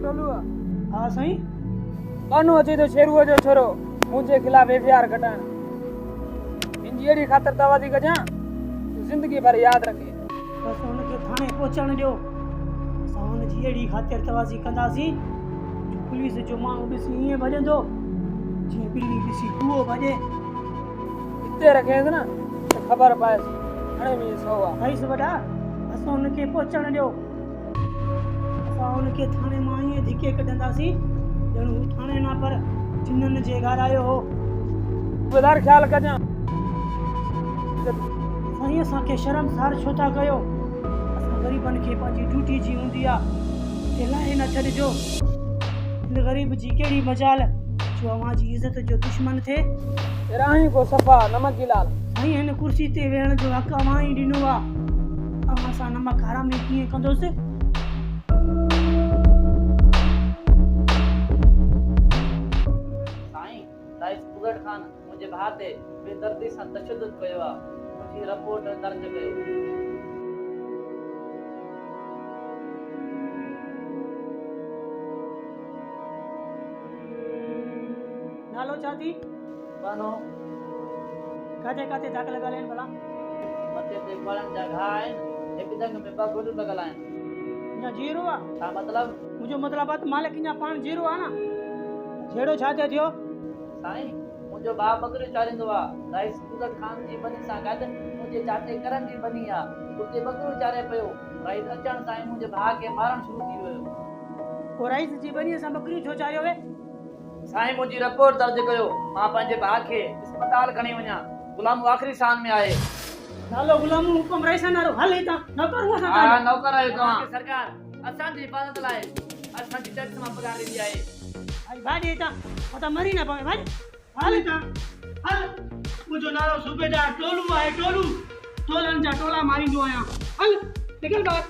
Tolu हाँ साईं। कानू अचे तो शेरुअ जो छोरो मुझे खिलाफ एफआईआर कटाइण इंजी अहिड़ी ख़ातिर तवादी कजां जिंदगी भर याद रखे। बस उनके थाने पहुंचण ॾियो। असां हुनजी अहिड़ी ख़ातिर तवाज़ी कंदासीं जो पुलिस जो माण्हू ॾिसी ईअं भॼंदो जीअं ॿिली ॾिसी कुओ भॼे। हिते रखेसि न त ख़बर पएसि हाणे बि सौ आहे। भाई वॾा असां हुनखे पहुचण ॾियो। असां हुनखे थाणे मां ईअं धिके कढंदासीं ॼण हू थाणे न पर जिन्ननि जे घर आयो हो। ॿुधार ख़्यालु कजां। साईं असांखे शर्मसार छो था कयो? असां ग़रीबनि खे पंहिंजी ड्यूटी जी हूंदी आहे हिते लाहे न छॾिजो। हिन ग़रीब जी कहिड़ी मजाल जो अव्हां जी इज़त जो दुश्मन थिए। राही को सफ़ा नमक गिलाल। साईं हिन कुर्सी ते वेहण जो हक़ अव्हां ई ॾिनो आहे। अव्हां सां नमक हरामी कीअं कंदोसि? साईं राइस कुगड़ खान मुंहिंजे भाउ ते बेदर्दी सां तशद्दुद कयो आहे। मुंहिंजी रिपोर्ट दर्ज कयो। नालो छा थी? बानो काथे काथे दाग़ लॻल आहिनि भला? मथे ते ॿड़नि जा घा आहिनि। हिकु दंग में ॿ गोलियूं लॻल आहिनि। अञा जीरो आहे? छा मतिलब? मुंहिंजो मतिलबु आहे त मालिक अञा पाण जीरो आहे न। जहिड़ो छा थियो? साईं मुंहिंजो भाउ बकरियूं चारींदो आहे। राइस कुगड़ खान जी बनी सां गॾु मुंहिंजे चाचे करन जी बनी आहे। उते बकरियूं चारे पियो। राइस अचण सां ई मुंहिंजे भाउ खे मारणु शुरू थी वियो। को राइस जी बनीअ सां बकरियूं छो चारियो वे? साईं मुंहिंजी रिपोर्ट दर्ज कयो। मां पंहिंजे भाउ खे अस्पताल खणी वञा। गुलाम आख़िरी साल में आहे। नालो गुलाम हुकुम राइस नालो हल हितां नौकर हुआ सां। हा नौकर आयो तव्हां। सरकार असांजी हिफ़ाज़त लाइ असांजी टैक्स मां पघार ॾींदी आहे। भाई भाॼी हितां मता मरी न पवे भाई। हल हितां हल। मुंहिंजो नालो सूबेदार टोलू आहे। टोलू टोलनि जा टोला मारींदो आहियां। हल निकल बाहर।